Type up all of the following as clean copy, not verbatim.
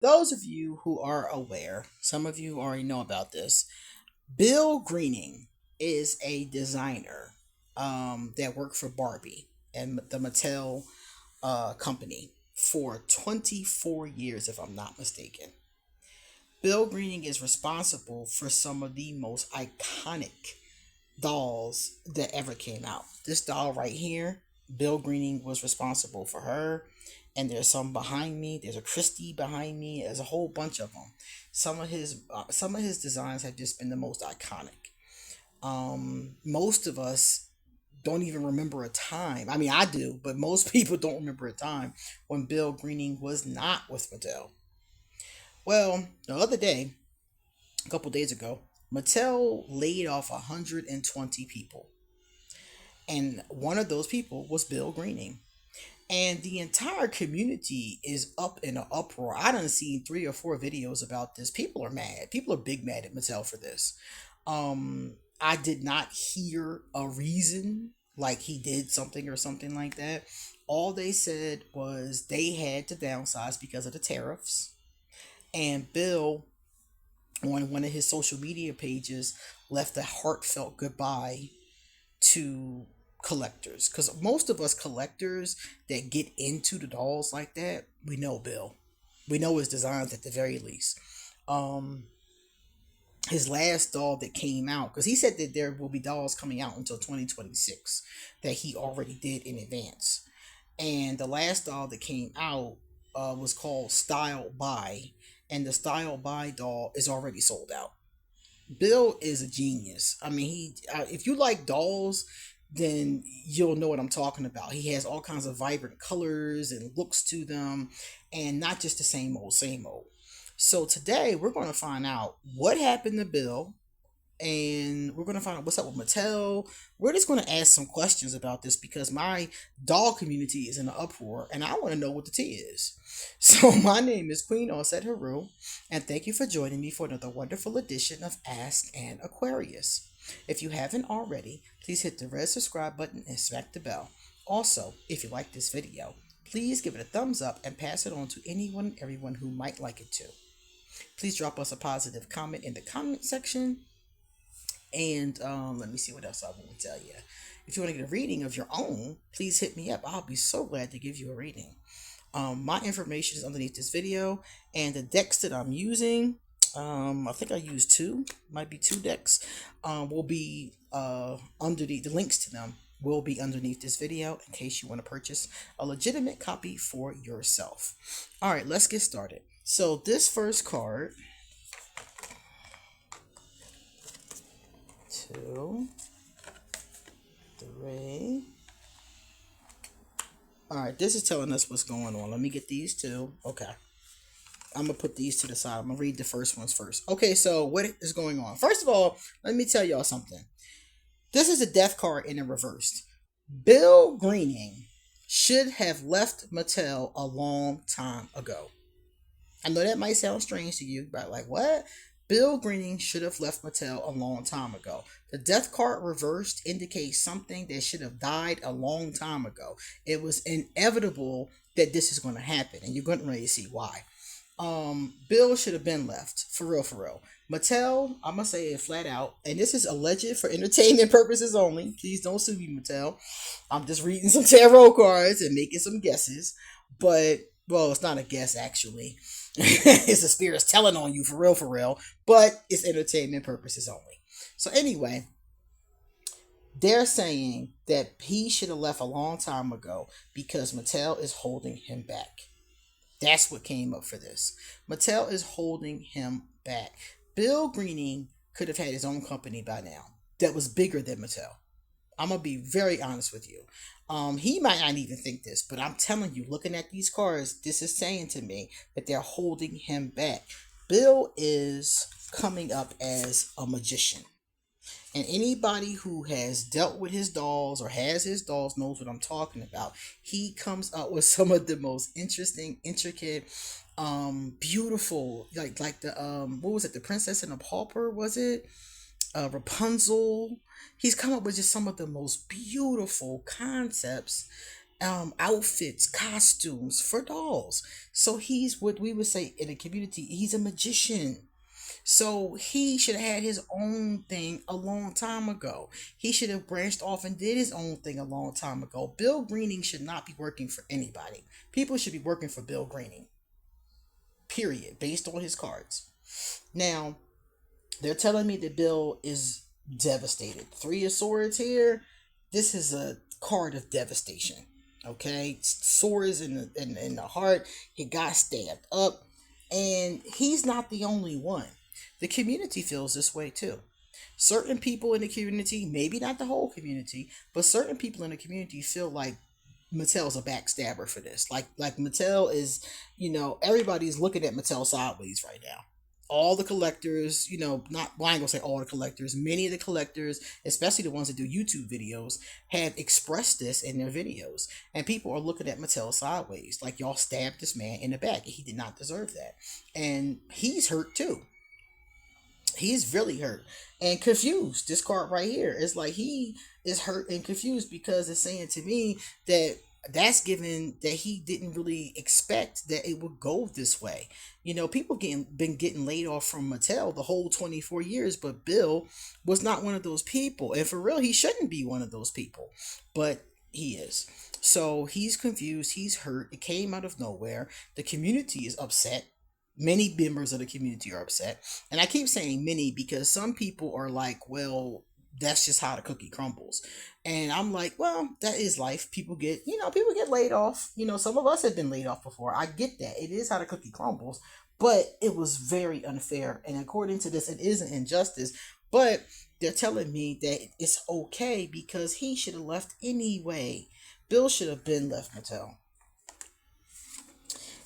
Those of you who are aware, some of you already know about this. Bill Greening is a designer that worked for Barbie and the Mattel company for 24 years, if I'm not mistaken. Bill Greening is responsible for some of the most iconic dolls that ever came out. This doll right here, Bill Greening was responsible for her. And there's some behind me. There's a Christie behind me. There's a whole bunch of them. Some of his designs have just been the most iconic. Most of us don't even remember a time. I mean, I do, but most people don't remember a time when Bill Greening was not with Mattel. Well, the other day, a couple days ago, Mattel laid off 120 people, and one of those people was Bill Greening. And the entire community is up in an uproar. I done seen 3 or 4 videos about this. People are mad. People are big mad at Mattel for this. I did not hear a reason like he did something or something like that. All they said was they had to downsize because of the tariffs. And Bill, on one of his social media pages, left a heartfelt goodbye to collectors, because most of us collectors that get into the dolls like that, we know Bill, we know his designs at the very least. um his last doll that came out, because he said that there will be dolls coming out until 2026 that he already did in advance, and the last doll that came out was called Style By, and the Style By doll is already sold out. Bill is a genius. I mean, if you like dolls, then you'll know what I'm talking about. He has all kinds of vibrant colors and looks to them, and not just the same old, same old. So today we're going to find out what happened to Bill, and we're going to find out what's up with Mattel. We're just going to ask some questions about this because my dog community is in an uproar and I want to know what the tea is. So, my name is QueenAusetHeru, and thank you for joining me for another wonderful edition of Ask an Aquarius. If you haven't already, please hit the red subscribe button and smack the bell. Also, if you like this video, please give it a thumbs up and pass it on to anyone and everyone who might like it too. Please drop us a positive comment in the comment section, and let me see what else I want to tell you. If you want to get a reading of your own, please hit me up. I'll be so glad to give you a reading. My information is underneath this video, and the decks that I'm using, I think I used two, might be 2 decks, will be underneath. The links to them will be underneath this video in case you want to purchase a legitimate copy for yourself. All right, let's get started. So this first card, 2, 3. All right, this is telling us what's going on. Let me get these two. Okay. I'm going to put these to the side. I'm going to read the first ones first. Okay, so what is going on? First of all, let me tell y'all something. This is a death card in the reversed. Bill Greening should have left Mattel a long time ago. I know that might sound strange to you, but like, what? Bill Greening should have left Mattel a long time ago. The death card reversed indicates something that should have died a long time ago. It was inevitable that this is going to happen, and you're going to really see why. Bill should have been left, for real, for real. Mattel, I'm gonna say it flat out, and this is alleged for entertainment purposes only. Please don't sue me, Mattel. I'm just reading some tarot cards and making some guesses, but well, it's not a guess actually. It's the spirits telling on you, for real. But it's entertainment purposes only. So anyway, they're saying that he should have left a long time ago because Mattel is holding him back. That's what came up for this. Mattel is holding him back. Bill Greening could have had his own company by now that was bigger than Mattel. I'm gonna be very honest with you. He might not even think this, but I'm telling you, looking at these cards, this is saying to me that they're holding him back. Bill is coming up as a magician. And anybody who has dealt with his dolls or has his dolls knows what I'm talking about. He comes up with some of the most interesting, intricate, beautiful, like the what was it, the Princess and the Pauper, was it? Rapunzel. He's come up with just some of the most beautiful concepts outfits, costumes for dolls. So he's what we would say in the community, he's a magician. So he should have had his own thing a long time ago. He should have branched off and did his own thing a long time ago. Bill Greening should not be working for anybody. People should be working for Bill Greening, period, based on his cards. Now, they're telling me that Bill is devastated. Three of Swords here. This is a card of devastation. Okay, swords in the heart. He got stabbed up, and he's not the only one. The community feels this way too. Certain people in the community, maybe not the whole community, but certain people in the community feel like Mattel's a backstabber for this. Like Mattel is, everybody's looking at Mattel sideways right now. All the collectors, not, well, I ain't gonna say all the collectors, many of the collectors, especially the ones that do YouTube videos, have expressed this in their videos. And people are looking at Mattel sideways. Like, y'all stabbed this man in the back. He did not deserve that. And he's hurt too. He's really hurt and confused. This card right here is like he is hurt and confused because it's saying to me that that's given that he didn't really expect that it would go this way. People been getting laid off from Mattel the whole 24 years, but Bill was not one of those people. And for real, he shouldn't be one of those people, but he is. So he's confused. He's hurt. It came out of nowhere. The community is upset. Many members of the community are upset. And I keep saying many because some people are like, well, that's just how the cookie crumbles. And I'm like, well, that is life. People get laid off. Some of us have been laid off before. I get that. It is how the cookie crumbles. But it was very unfair. And according to this, it is an injustice. But they're telling me that it's okay because he should have left anyway. Bill should have been left Mattel.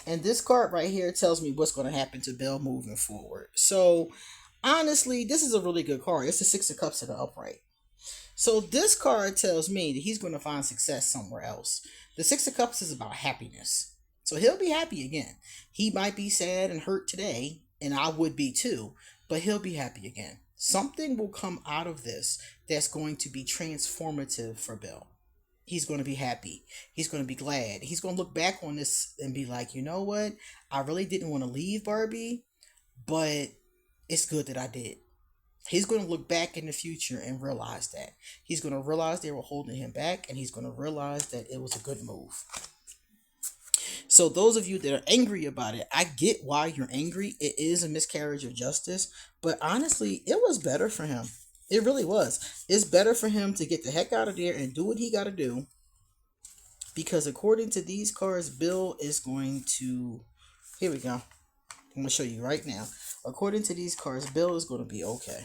And this card right here tells me what's going to happen to Bill moving forward. So, honestly, this is a really good card. It's the Six of Cups in the upright. So, this card tells me that he's going to find success somewhere else. The Six of Cups is about happiness. So, he'll be happy again. He might be sad and hurt today, and I would be too, but he'll be happy again. Something will come out of this that's going to be transformative for Bill. He's going to be happy. He's going to be glad. He's going to look back on this and be like, you know what? I really didn't want to leave Barbie, but it's good that I did. He's going to look back in the future and realize that. He's going to realize they were holding him back, and he's going to realize that it was a good move. So those of you that are angry about it, I get why you're angry. It is a miscarriage of justice, but honestly, it was better for him. It really was. It's better for him to get the heck out of there and do what he got to do. Because according to these cards, Bill is going to... Here we go. I'm going to show you right now. According to these cards, Bill is going to be okay.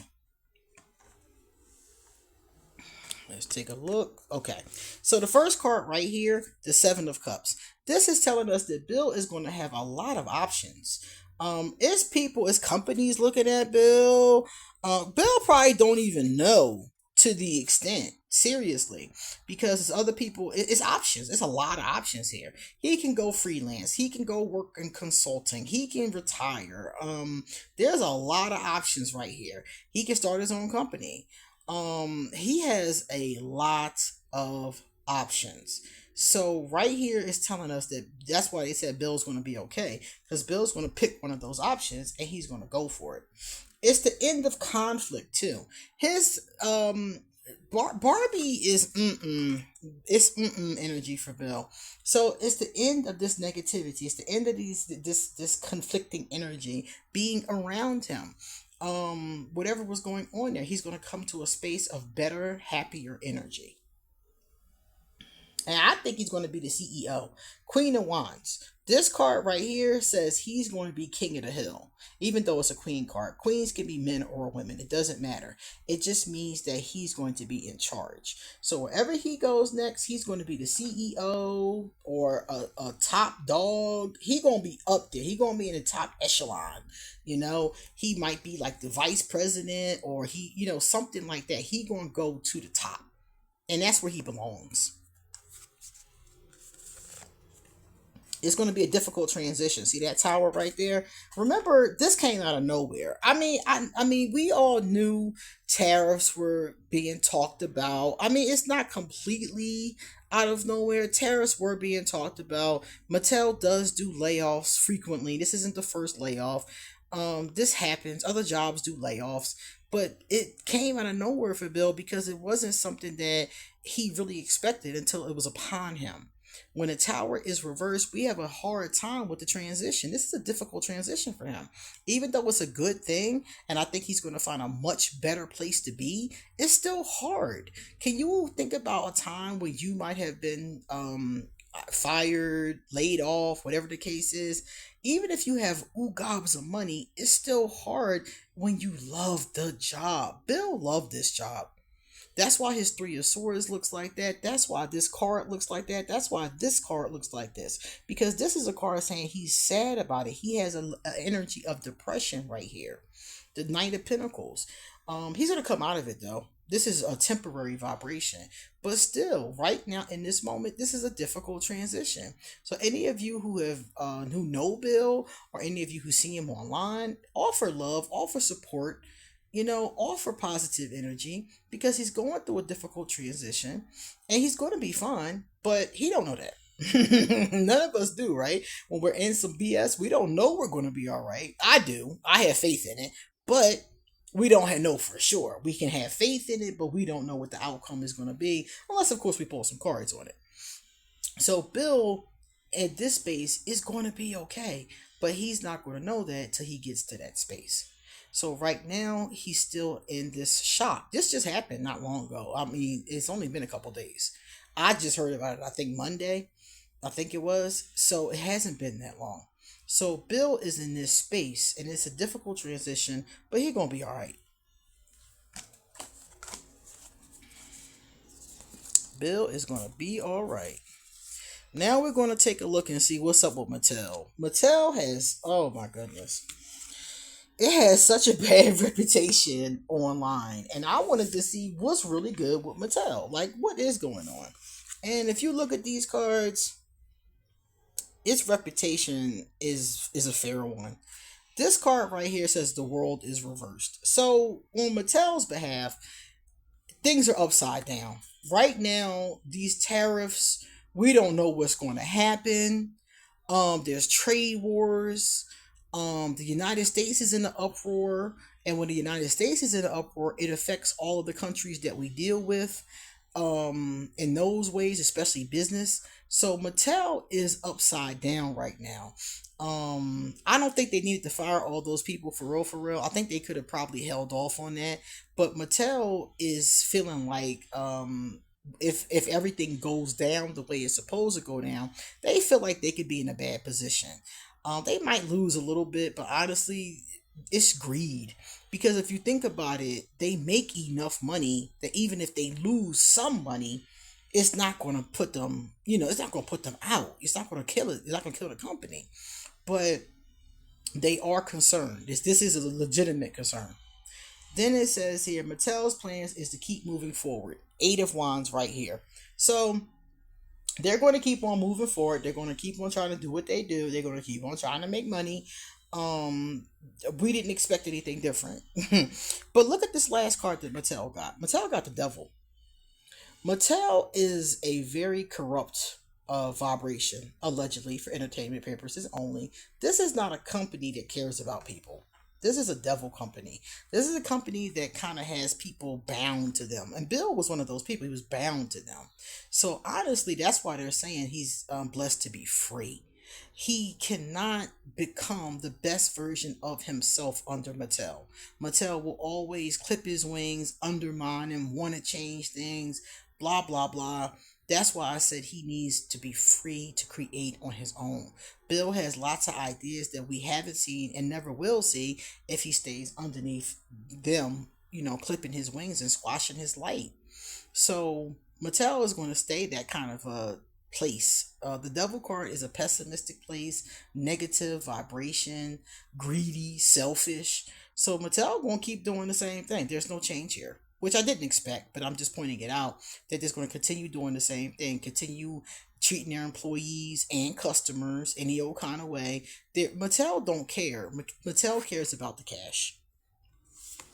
Let's take a look. Okay. So the first card right here, the Seven of Cups. This is telling us that Bill is going to have a lot of options. It's companies looking at Bill. Bill probably don't even know to the extent, seriously, because it's other people. It's options. It's a lot of options here. He can go freelance. He can go work in consulting. He can retire. There's a lot of options right here. He can start his own company. He has a lot of options. So right here is telling us that's why they said Bill's going to be okay, because Bill's going to pick one of those options and he's going to go for it. It's the end of conflict too. His Barbie is it's energy for Bill. So it's the end of this negativity. It's the end of this conflicting energy being around him. Whatever was going on there, he's going to come to a space of better, happier energy. And I think he's going to be the CEO. Queen of Wands. This card right here says he's going to be king of the hill. Even though it's a queen card. Queens can be men or women. It doesn't matter. It just means that he's going to be in charge. So wherever he goes next, he's going to be the CEO or a top dog. He's going to be up there. He's going to be in the top echelon. He might be like the vice president or something like that. He's going to go to the top. And that's where he belongs. It's going to be a difficult transition. See that tower right there? Remember, this came out of nowhere. I mean, we all knew tariffs were being talked about. I mean, it's not completely out of nowhere, tariffs were being talked about. Mattel does do layoffs frequently. This isn't the first layoff. This happens. Other jobs do layoffs, but it came out of nowhere for Bill because it wasn't something that he really expected until it was upon him. When a tower is reversed, we have a hard time with the transition. This is a difficult transition for him. Even though it's a good thing, and I think he's going to find a much better place to be, it's still hard. Can you think about a time when you might have been fired, laid off, whatever the case is? Even if you have gobs of money, it's still hard when you love the job. Bill loved this job. That's why his three of swords looks like that. That's why this card looks like that. That's why this card looks like this. Because this is a card saying he's sad about it. He has a energy of depression right here. The Knight of Pentacles. He's gonna come out of it though. This is a temporary vibration, but still, right now in this moment, this is a difficult transition. So, any of you who have who know Bill, or any of you who see him online, offer love, offer support, offer positive energy because he's going through a difficult transition and he's going to be fine, but he don't know that. None of us do, right? When we're in some BS, we don't know we're going to be all right. I do. I have faith in it, but we don't know for sure. We can have faith in it, but we don't know what the outcome is going to be unless, of course, we pull some cards on it. So Bill at this space is going to be okay, but he's not going to know that till he gets to that space. So right now he's still in this shock. This just happened not long ago. I mean, it's only been a couple days. I just heard about it, I think Monday, I think it was. So it hasn't been that long. So Bill is in this space and it's a difficult transition, but he's going to be all right. Bill is going to be all right. Now we're going to take a look and see what's up with Mattel. Mattel has, oh my goodness, it has such a bad reputation online, and I wanted to see what's really good with Mattel. Like, what is going on? And if you look at these cards, its reputation is a fair one. This card right here says the world is reversed. So on Mattel's behalf, things are upside down. Right now, these tariffs, we don't know what's going to happen. There's trade wars. The United States is in the uproar, and when the United States is in the uproar, it affects all of the countries that we deal with in those ways, especially business. So Mattel is upside down right now. I don't think they needed to fire all those people for real, for real. I think they could have probably held off on that, but Mattel is feeling like if everything goes down the way it's supposed to go down, they feel like they could be in a bad position. They might lose a little bit, but honestly, it's greed. Because if you think about it, they make enough money that even if they lose some money, it's not going to put them, it's not going to put them out. It's not going to kill it. It's not going to kill the company. But they are concerned. This is a legitimate concern. Then it says here, Mattel's plans is to keep moving forward. 8 of Wands right here. So they're going to keep on moving forward. They're going to keep on trying to do what they do. They're going to keep on trying to make money. We didn't expect anything different. But look at this last card that Mattel got. Mattel got the Devil. Mattel is a very corrupt vibration, allegedly, for entertainment purposes only. This is not a company that cares about people. This is a devil company. This is a company that kind of has people bound to them. And Bill was one of those people. He was bound to them. So honestly, that's why they're saying he's blessed to be free. He cannot become the best version of himself under Mattel. Mattel will always clip his wings, undermine him, want to change things, blah, blah, blah. That's why I said he needs to be free to create on his own. Bill has lots of ideas that we haven't seen and never will see if he stays underneath them, clipping his wings and squashing his light. So Mattel is going to stay that kind of a place. The Devil card is a pessimistic place, negative vibration, greedy, selfish. So Mattel going to keep doing the same thing. There's no change here, which I didn't expect, but I'm just pointing it out that they're going to continue doing the same thing, continue treating their employees and customers any old kind of way. Mattel don't care. Mattel cares about the cash.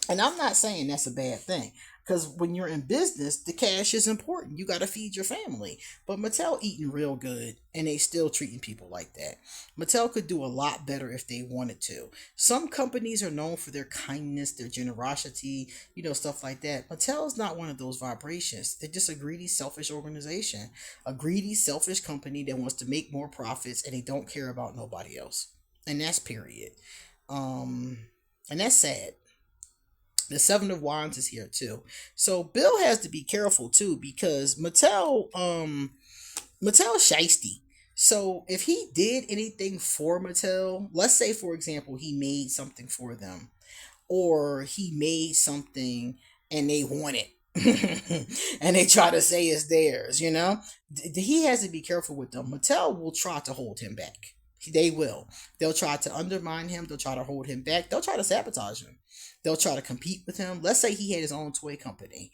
And I'm not saying that's a bad thing. Because when you're in business, the cash is important. You got to feed your family. But Mattel eating real good, and they still treating people like that. Mattel could do a lot better if they wanted to. Some companies are known for their kindness, their generosity, stuff like that. Mattel is not one of those vibrations. They're just a greedy, selfish organization, a greedy, selfish company that wants to make more profits, and they don't care about nobody else. And that's period. Um, and that's sad. The Seven of Wands is here too. So Bill has to be careful too, because Mattel shisty. So if he did anything for Mattel, let's say for example he made something for them, or he made something and they want it, and they try to say it's theirs, he has to be careful with them. Mattel will try to hold him back. They will. They'll try to undermine him. They'll try to hold him back. They'll try to sabotage him. They'll try to compete with him. Let's say he had his own toy company.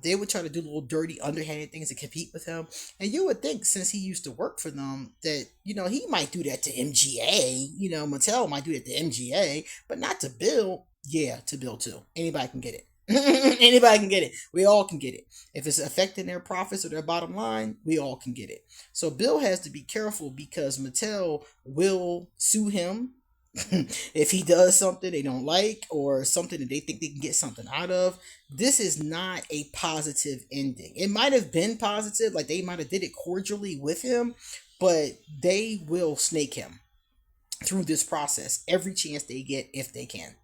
They would try to do little dirty, underhanded things to compete with him. And you would think, since he used to work for them, that he might do that to MGA. Mattel might do that to MGA, but not to Bill. Yeah, to Bill too. Anybody can get it. Anybody can get it. We all can get it. If it's affecting their profits or their bottom line, we all can get it. So Bill has to be careful, because Mattel will sue him if he does something they don't like, or something that they think they can get something out of. This is not a positive ending. It might have been positive, like they might have did it cordially with him, but they will snake him through this process every chance they get, if they can.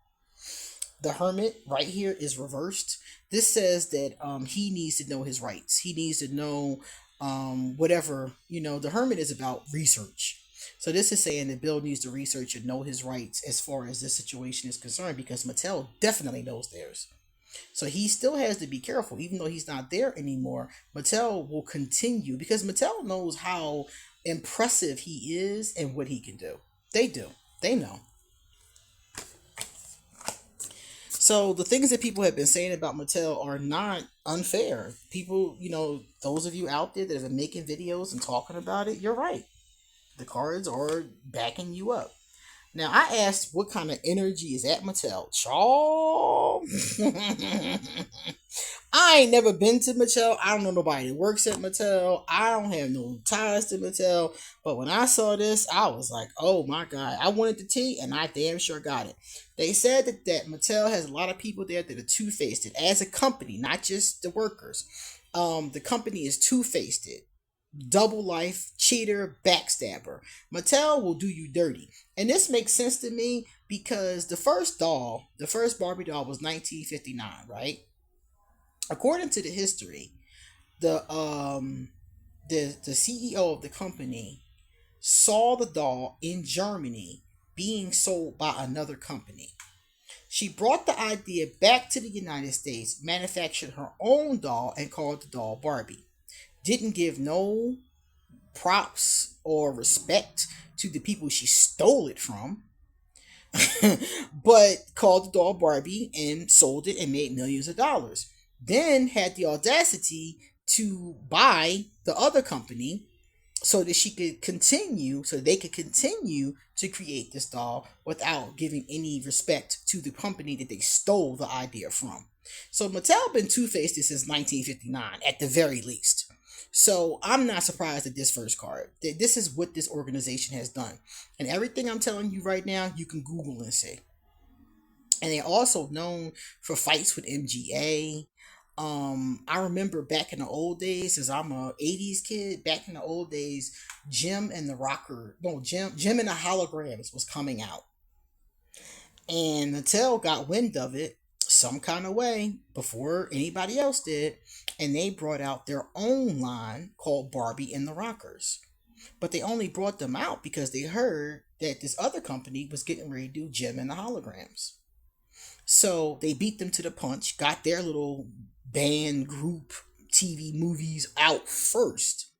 The Hermit right here is reversed. This says that he needs to know his rights. He needs to know whatever. The Hermit is about research. So this is saying that Bill needs to research and know his rights as far as this situation is concerned, because Mattel definitely knows theirs. So he still has to be careful, even though he's not there anymore. Mattel will continue, because Mattel knows how impressive he is and what he can do. They do. They know. So the things that people have been saying about Mattel are not unfair. People, those of you out there that have been making videos and talking about it, you're right. The cards are backing you up. Now, I asked what kind of energy is at Mattel. Chaw. I ain't never been to Mattel. I don't know nobody that works at Mattel. I don't have no ties to Mattel. But when I saw this, I was like, oh my God. I wanted the tea, and I damn sure got it. They said that Mattel has a lot of people there that are two-faced as a company, not just the workers. The company is two-faced. Double life, cheater, backstabber. Mattel will do you dirty. And this makes sense to me, because the first Barbie doll was 1959, right? According to the history, the CEO of the company saw the doll in Germany being sold by another company. She brought the idea back to the United States, manufactured her own doll, and called the doll Barbie. Didn't give no props or respect to the people she stole it from, but called the doll Barbie and sold it and made millions of dollars. Then had the audacity to buy the other company so that they could continue to create this doll without giving any respect to the company that they stole the idea from. So Mattel been two-faced since 1959 at the very least. So I'm not surprised at this first card. This is what this organization has done. And everything I'm telling you right now, you can Google and see. And they're also known for fights with MGA. I remember back in the old days, as I'm a 80s kid, back in the old days, Jim and the Holograms was coming out. And Mattel got wind of it some kind of way before anybody else did, and they brought out their own line called Barbie and the Rockers. But they only brought them out because they heard that this other company was getting ready to do Jim and the Holograms. So they beat them to the punch, got their little band group TV movies out first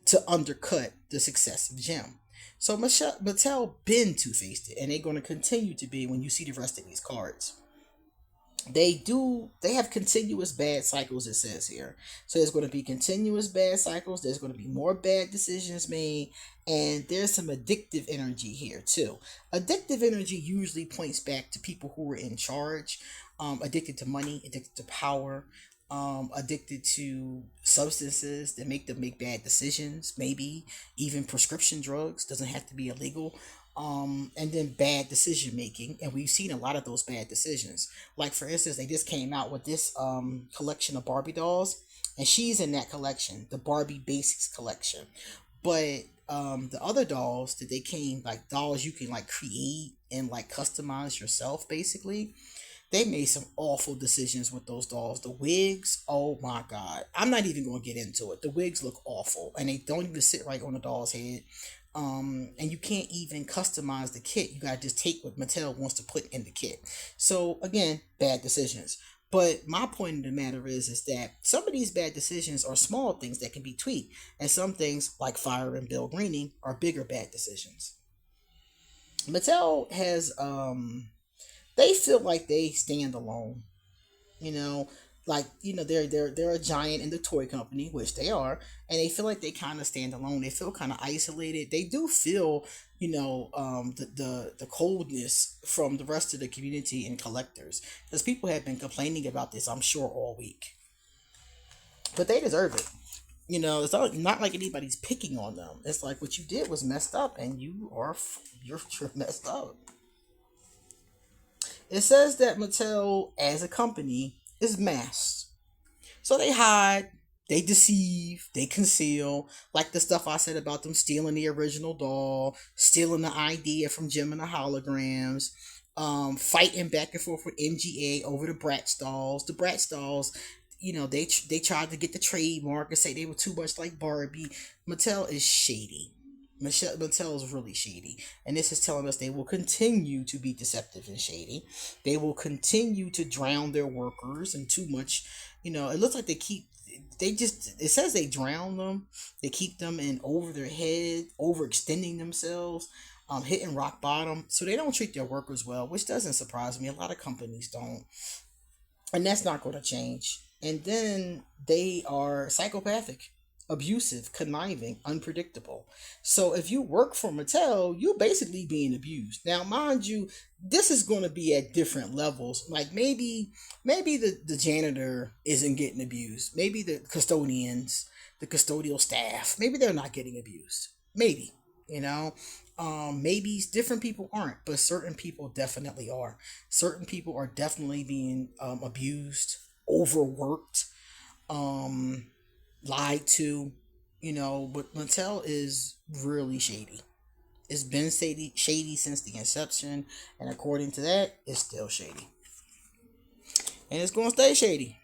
to undercut the success of Jim. So Mattel been two-faced, and they're going to continue to be when you see the rest of these cards. They have continuous bad cycles, it says here. So there's going to be continuous bad cycles. There's going to be more bad decisions made. And there's some addictive energy here too. Addictive energy usually points back to people who were in charge. addicted to money, addicted to power, addicted to substances that make them make bad decisions, maybe even prescription drugs, doesn't have to be illegal. And then bad decision making, and we've seen a lot of those bad decisions. Like for instance, they just came out with this collection of Barbie dolls, and she's in that collection, the Barbie Basics collection. But the other dolls that they came, like dolls you can like create and like customize yourself, basically. They made some awful decisions with those dolls. The wigs, oh my god. I'm not even going to get into it. The wigs look awful and they don't even sit right on the doll's head. And you can't even customize the kit. You got to just take what Mattel wants to put in the kit. So again, bad decisions. But my point of the matter is that some of these bad decisions are small things that can be tweaked, and some things like firing Bill Greening are bigger bad decisions. Mattel has they feel like they stand alone, you know, like they're a giant in the toy company, which they are, and they feel like they kind of stand alone. They feel kind of isolated. They do feel, the coldness from the rest of the community and collectors, because people have been complaining about this, I'm sure, all week. But they deserve it. It's not like anybody's picking on them. It's like what you did was messed up, and you're messed up. It says that Mattel, as a company, is masked. So they hide, they deceive, they conceal, like the stuff I said about them stealing the original doll, stealing the idea from Jim and the holograms, fighting back and forth with MGA over the Bratz dolls. The Bratz dolls, they tried to get the trademark and say they were too much like Barbie. Mattel is shady. Mattel is really shady, and this is telling us they will continue to be deceptive and shady. They will continue to drown their workers in too much. It looks like it says they drown them. They keep them in over their head, overextending themselves, hitting rock bottom. So they don't treat their workers well, which doesn't surprise me. A lot of companies don't, and that's not going to change. And then they are psychopathic, abusive, conniving, unpredictable. So if you work for Mattel, you're basically being abused. Now, mind you, this is going to be at different levels. Like maybe the janitor isn't getting abused. Maybe the custodians, the custodial staff, maybe they're not getting abused. Maybe, you know. Maybe different people aren't, but certain people definitely are. Certain people are definitely being abused, overworked, um, lied to, but Mattel is really shady. It's been shady since the inception, and according to that, it's still shady. And it's going to stay shady.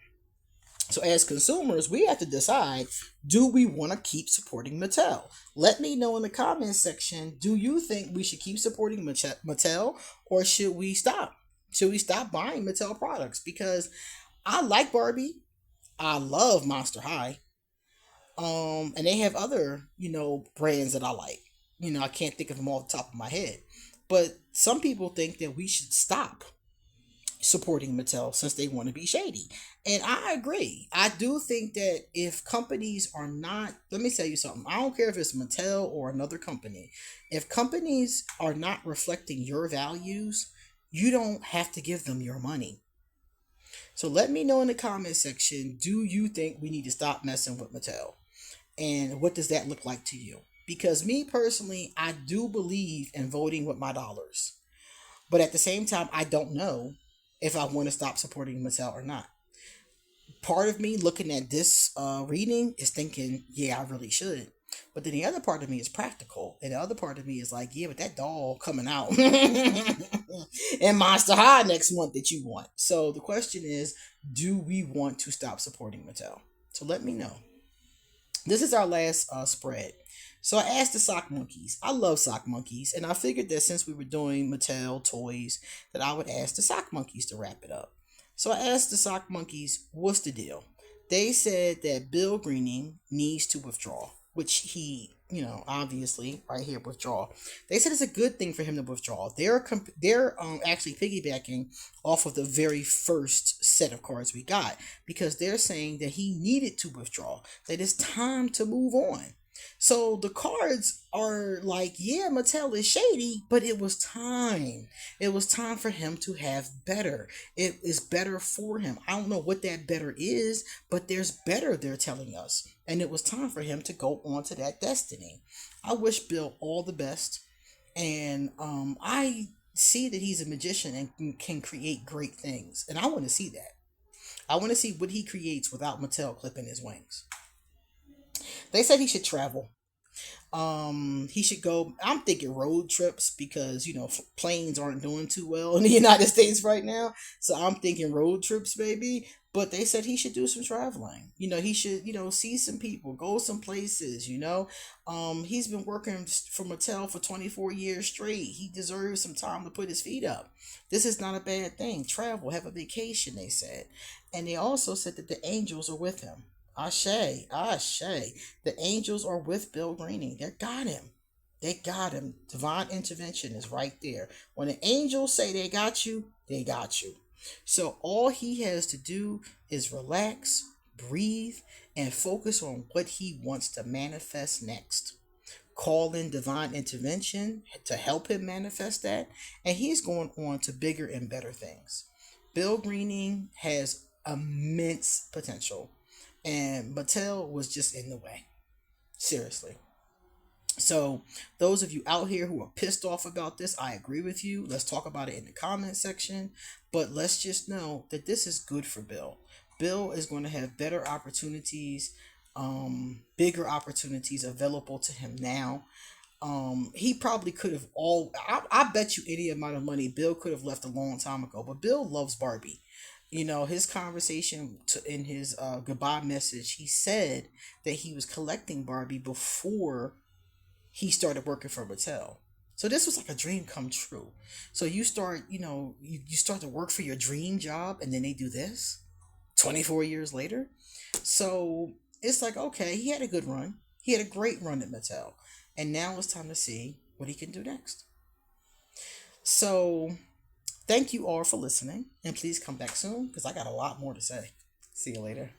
So as consumers, we have to decide, do we want to keep supporting Mattel? Let me know in the comments section, do you think we should keep supporting Mattel, or should we stop? Should we stop buying Mattel products? Because I like Barbie. I love Monster High. And they have other, brands that I like. I can't think of them off the top of my head. But some people think that we should stop supporting Mattel since they want to be shady. And I agree. I do think that if companies are not, let me tell you something. I don't care if it's Mattel or another company. If companies are not reflecting your values, you don't have to give them your money. So let me know in the comment section, do you think we need to stop messing with Mattel? And what does that look like to you? Because me personally, I do believe in voting with my dollars. But at the same time, I don't know if I want to stop supporting Mattel or not. Part of me looking at this reading is thinking, yeah, I really should. But then the other part of me is practical. And the other part of me is like, yeah, but that doll coming out in Monster High next month that you want. So the question is, do we want to stop supporting Mattel? So let me know. This is our last spread. So I asked the sock monkeys. I love sock monkeys, and I figured that since we were doing Mattel toys, that I would ask the sock monkeys to wrap it up. So I asked the sock monkeys, what's the deal? They said that Bill Greening needs to withdraw, which he, obviously right here withdraw. They said it's a good thing for him to withdraw. They're actually piggybacking off of the very first set of cards we got, because they're saying that he needed to withdraw. That it's time to move on. So the cards are like, yeah, Mattel is shady, but it was time. It was time for him to have better. It is better for him. I don't know what that better is, but there's better, they're telling us. And it was time for him to go on to that destiny. I wish Bill all the best. And I see that he's a magician and can create great things. And I want to see that. I want to see what he creates without Mattel clipping his wings. They said he should travel. He should go. I'm thinking road trips because planes aren't doing too well in the United States right now. So I'm thinking road trips, maybe. But they said he should do some traveling. He should see some people, go some places. He's been working for Mattel for 24 years straight. He deserves some time to put his feet up. This is not a bad thing. Travel, have a vacation. They said, and they also said that the angels are with him. Ashe, Ashe. The angels are with Bill Greening. They got him. They got him. Divine intervention is right there. When the angels say they got you, they got you. So all he has to do is relax, breathe, and focus on what he wants to manifest next. Call in divine intervention to help him manifest that, and he's going on to bigger and better things. Bill Greening has immense potential, and Mattel was just in the way. Seriously. So, those of you out here who are pissed off about this, I agree with you. Let's talk about it in the comment section. But let's just know that this is good for Bill. Bill is going to have better opportunities, bigger opportunities available to him now. He probably could have I bet you any amount of money Bill could have left a long time ago. But Bill loves Barbie. His conversation in his goodbye message, he said that he was collecting Barbie before he started working for Mattel. So this was like a dream come true. So you start, you start to work for your dream job and then they do this 24 years later. So it's like, okay, he had a good run. He had a great run at Mattel. And now it's time to see what he can do next. So thank you all for listening. And please come back soon because I got a lot more to say. See you later.